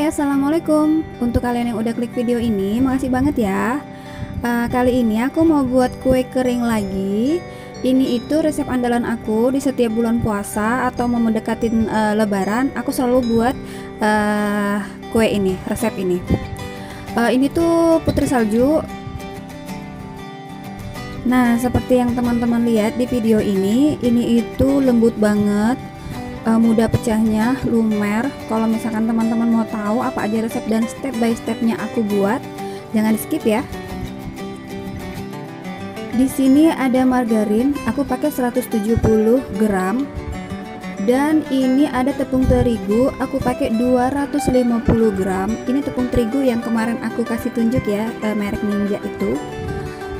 Hai, assalamualaikum. Untuk kalian yang udah klik video ini, makasih banget ya. Kali ini aku mau buat kue kering lagi. Ini itu resep andalan aku di setiap bulan puasa atau mau mendekatin Lebaran. Aku selalu buat kue ini, resep ini. Ini tuh putri salju. Nah, seperti yang teman-teman lihat di video ini itu lembut banget. Mudah pecahnya, lumer. Kalau misalkan teman-teman mau tahu apa aja resep dan step by stepnya aku buat, jangan di skip ya. Di sini ada margarin, aku pakai 170 gram. Dan ini ada tepung terigu, aku pakai 250 gram. Ini tepung terigu yang kemarin aku kasih tunjuk ya, merek Ninja itu.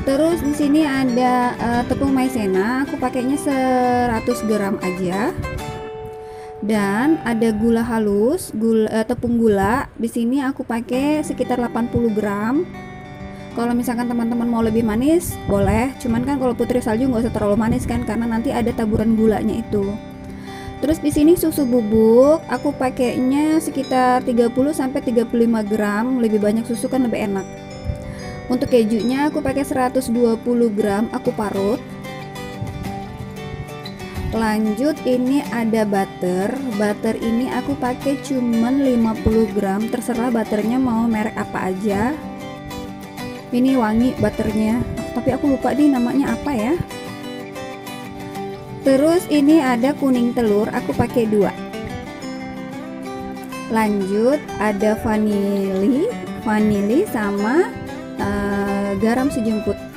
Terus di sini ada tepung maizena, aku pakainya 100 gram aja. Dan ada gula halus, tepung gula. Di sini aku pakai sekitar 80 gram. Kalau misalkan teman-teman mau lebih manis, boleh. Cuman kan kalau putri salju nggak usah terlalu manis kan, karena nanti ada taburan gulanya itu. Terus di sini susu bubuk, aku pakainya sekitar 30 sampai 35 gram. Lebih banyak susu kan lebih enak. Untuk kejunya aku pakai 120 gram, aku parut. Lanjut ini ada butter. Butter ini aku pakai cuman 50 gram, terserah butternya mau merek apa aja. Ini wangi butternya, tapi aku lupa nih namanya apa ya. Terus ini ada kuning telur, aku pakai 2. Lanjut ada vanili sama garam sejumput.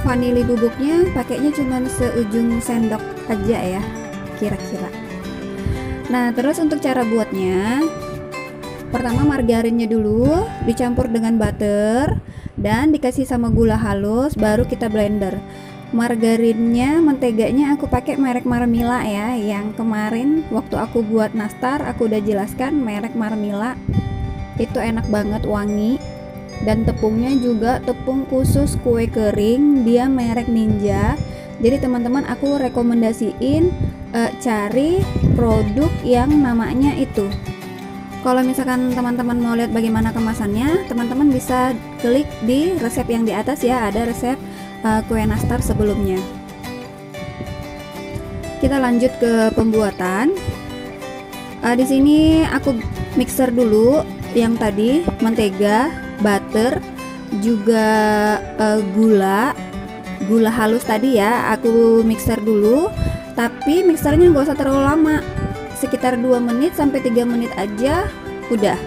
Vanili bubuknya pakainya cuma seujung sendok aja ya, kira-kira. Nah, terus untuk cara buatnya, pertama margarinnya dulu dicampur dengan butter dan dikasih sama gula halus, baru kita blender. Margarinnya, menteganya aku pakai merek Marmila ya, yang kemarin waktu aku buat nastar aku udah jelaskan merek Marmila. Itu enak banget, wangi. Dan tepungnya juga tepung khusus kue kering, dia merek Ninja. Jadi teman-teman aku rekomendasiin cari produk yang namanya itu. Kalau misalkan teman-teman mau lihat bagaimana kemasannya, teman-teman bisa klik di resep yang di atas ya, ada resep kue nastar sebelumnya. Kita lanjut ke pembuatan. Di sini aku mixer dulu yang tadi mentega, butter, juga gula halus tadi ya, aku mixer dulu. Tapi mixernya nggak usah terlalu lama, sekitar 2 menit sampai 3 menit aja udah.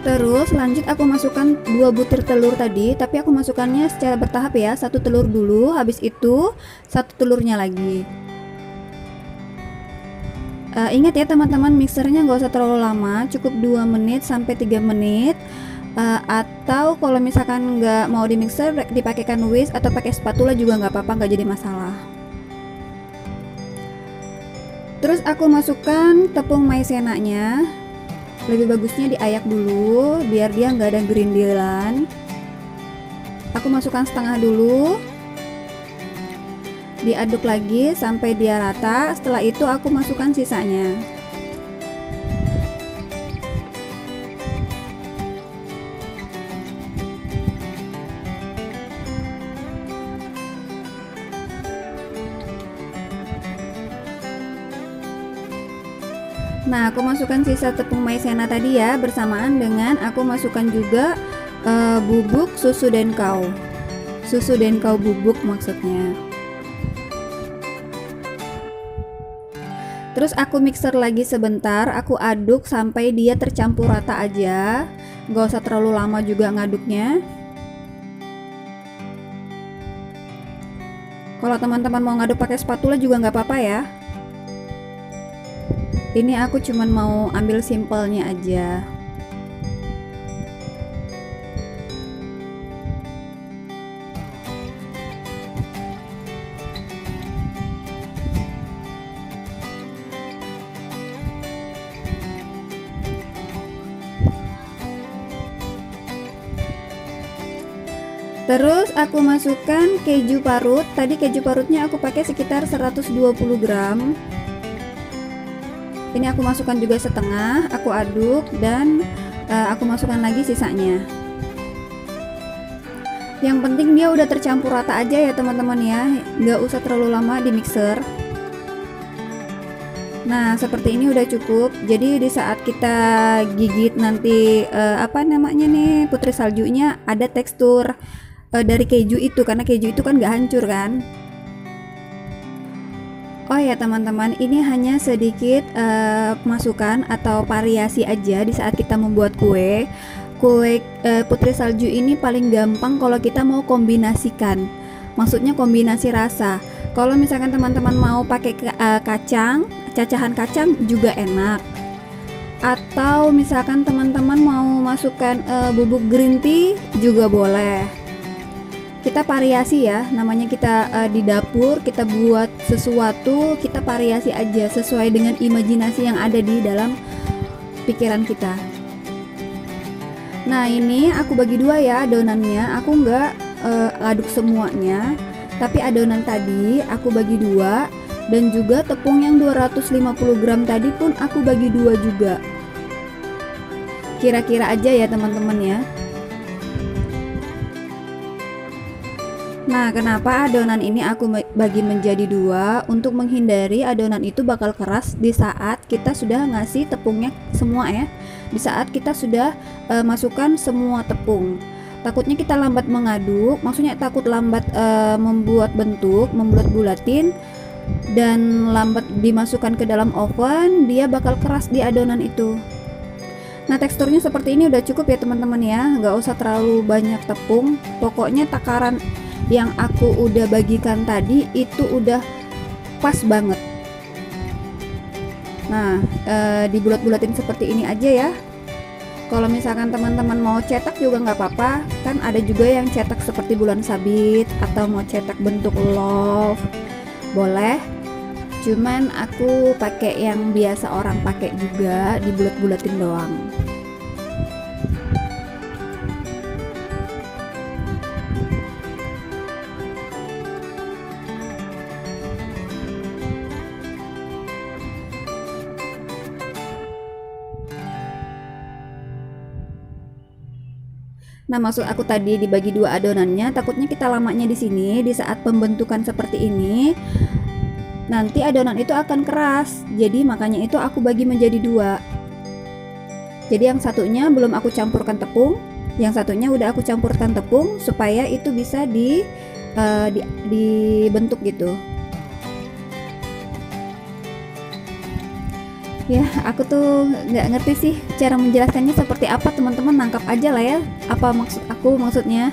Terus lanjut aku masukkan 2 butir telur tadi, tapi aku masukkannya secara bertahap ya. 1 telur dulu, habis itu 1 telurnya lagi. Ingat ya teman-teman, mixernya nggak usah terlalu lama, cukup 2 menit sampai 3 menit. Atau kalau misalkan nggak mau di mixer, dipakaikan whisk atau pakai spatula juga nggak apa-apa, nggak jadi masalah. Terus aku masukkan tepung maizenanya. Lebih bagusnya diayak dulu biar dia nggak ada gerindilan. Aku masukkan setengah dulu, diaduk lagi sampai dia rata. Setelah itu aku masukkan sisanya. Nah, aku masukkan sisa tepung maizena tadi ya, bersamaan dengan aku masukkan juga bubuk susu denkau. Susu denkau bubuk maksudnya. Terus aku mixer lagi sebentar, aku aduk sampai dia tercampur rata aja. Gak usah terlalu lama juga ngaduknya. Kalau teman-teman mau ngaduk pakai spatula juga nggak apa-apa ya. Ini aku cuman mau ambil simpelnya aja. Terus aku masukkan keju parut. Tadi keju parutnya aku pakai sekitar 120 gram. Ini aku masukkan juga setengah, aku aduk dan aku masukkan lagi sisanya. Yang penting dia udah tercampur rata aja ya teman-teman ya, nggak usah terlalu lama di mixer. Nah seperti ini udah cukup. Jadi di saat kita gigit nanti apa namanya nih, putri saljunya ada tekstur dari keju itu, karena keju itu kan nggak hancur kan. Oh ya teman-teman, ini hanya sedikit masukan atau variasi aja di saat kita membuat kue. Putri salju ini paling gampang kalau kita mau kombinasikan, maksudnya kombinasi rasa. Kalau misalkan teman-teman mau pakai kacang, cacahan kacang juga enak. Atau misalkan teman-teman mau masukkan bubuk green tea juga boleh. Kita variasi ya, namanya kita di dapur, kita buat sesuatu, kita variasi aja sesuai dengan imajinasi yang ada di dalam pikiran kita. Nah ini aku bagi dua ya adonannya, aku nggak aduk semuanya, tapi adonan tadi aku bagi dua, dan juga tepung yang 250 gram tadi pun aku bagi dua juga. Kira-kira aja ya teman-teman ya. Nah kenapa adonan ini aku bagi menjadi dua, untuk menghindari adonan itu bakal keras di saat kita sudah ngasih tepungnya semua ya, di saat kita sudah masukkan semua tepung. Takutnya kita lambat mengaduk, maksudnya takut lambat membuat bentuk, membulat-bulatin, dan lambat dimasukkan ke dalam oven, dia bakal keras di adonan itu. Nah teksturnya seperti ini udah cukup ya teman-teman ya, nggak usah terlalu banyak tepung. Pokoknya takaran yang aku udah bagikan tadi itu udah pas banget. Nah dibulat-bulatin seperti ini aja ya. Kalau misalkan teman-teman mau cetak juga nggak apa-apa, kan ada juga yang cetak seperti bulan sabit atau mau cetak bentuk love, boleh. Cuman aku pakai yang biasa orang pakai juga, dibulat-bulatin doang. Nah, maksud aku tadi dibagi dua adonannya, takutnya kita lamanya di sini, di saat pembentukan seperti ini, nanti adonan itu akan keras. Jadi makanya itu aku bagi menjadi dua. Jadi yang satunya belum aku campurkan tepung, yang satunya udah aku campurkan tepung supaya itu bisa dibentuk gitu. Ya, aku tuh nggak ngerti sih cara menjelaskannya seperti apa, teman-teman nangkap aja lah ya apa maksud aku maksudnya.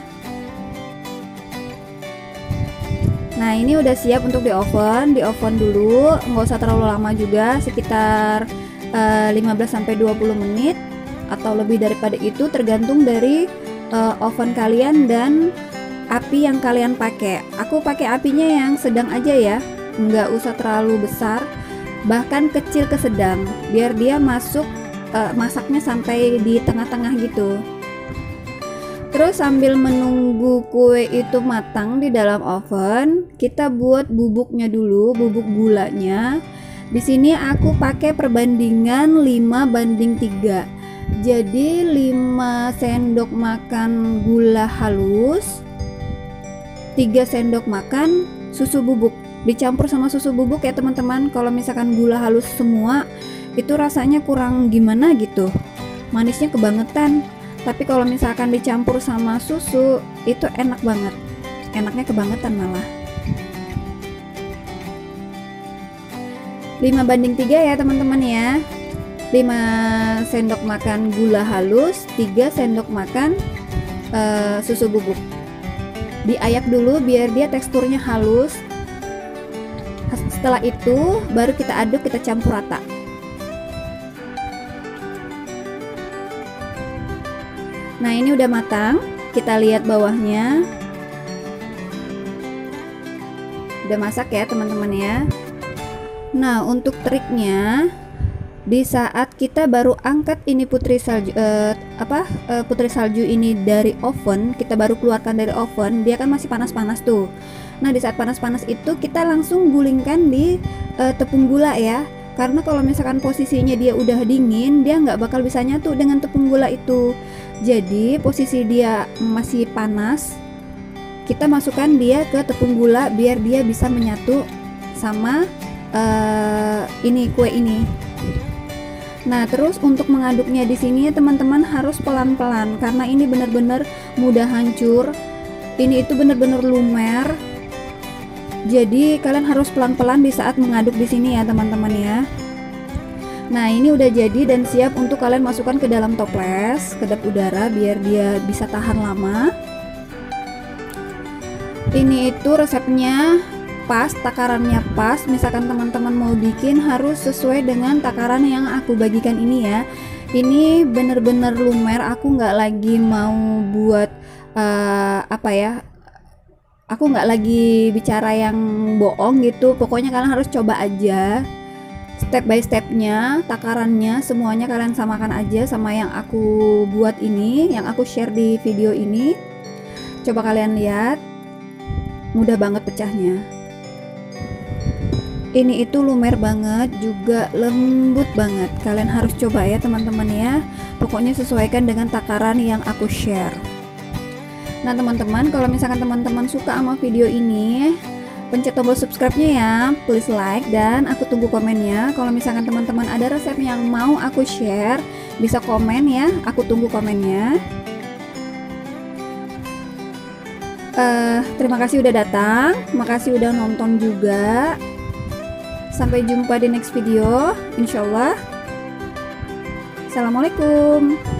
Nah ini udah siap untuk di oven dulu, nggak usah terlalu lama juga, sekitar 15-20 menit atau lebih daripada itu, tergantung dari oven kalian dan api yang kalian pakai. Aku pakai apinya yang sedang aja ya, nggak usah terlalu besar, bahkan kecil ke sedang, biar dia masuk masaknya sampai di tengah-tengah gitu. Terus sambil menunggu kue itu matang di dalam oven, kita buat bubuknya dulu, bubuk gulanya. Di sini aku pakai perbandingan 5:3. Jadi 5 sendok makan gula halus, 3 sendok makan susu bubuk. Dicampur sama susu bubuk ya teman-teman. Kalau misalkan gula halus semua itu rasanya kurang gimana gitu, manisnya kebangetan. Tapi kalau misalkan dicampur sama susu itu enak banget, enaknya kebangetan malah. 5:3 ya teman-teman ya. 5 sendok makan gula halus, 3 sendok makan susu bubuk. Diayak dulu biar dia teksturnya halus. Setelah itu baru kita aduk, kita campur rata. Nah ini udah matang, kita lihat bawahnya udah masak ya teman-teman ya. Nah untuk triknya, di saat kita baru angkat ini putri salju ini dari oven, kita baru keluarkan dari oven, dia kan masih panas-panas tuh. Nah di saat panas-panas itu kita langsung gulingkan di tepung gula ya, karena kalau misalkan posisinya dia udah dingin, dia nggak bakal bisa nyatu dengan tepung gula itu. Jadi posisi dia masih panas, kita masukkan dia ke tepung gula biar dia bisa menyatu sama ini kue ini. Nah, terus untuk mengaduknya di sini teman-teman harus pelan-pelan karena ini benar-benar mudah hancur. Ini itu benar-benar lumer. Jadi kalian harus pelan-pelan di saat mengaduk di sini ya, teman-teman ya. Nah, ini udah jadi dan siap untuk kalian masukkan ke dalam toples, kedap udara biar dia bisa tahan lama. Ini itu resepnya pas, takarannya pas. Misalkan teman-teman mau bikin harus sesuai dengan takaran yang aku bagikan ini ya. Ini bener-bener lumer, aku nggak lagi mau buat apa ya, aku nggak lagi bicara yang bohong gitu. Pokoknya kalian harus coba aja step by stepnya, takarannya semuanya kalian samakan aja sama yang aku buat ini, yang aku share di video ini. Coba kalian lihat, mudah banget pecahnya. Ini itu lumer banget, juga lembut banget. Kalian harus coba ya teman-teman ya. Pokoknya sesuaikan dengan takaran yang aku share. Nah teman-teman, kalau misalkan teman-teman suka sama video ini, pencet tombol subscribe-nya ya, please like, dan aku tunggu komennya. Kalau misalkan teman-teman ada resep yang mau aku share, bisa komen ya, aku tunggu komennya. Terima kasih udah datang, makasih udah nonton juga. Sampai jumpa di next video, insyaallah. Assalamualaikum.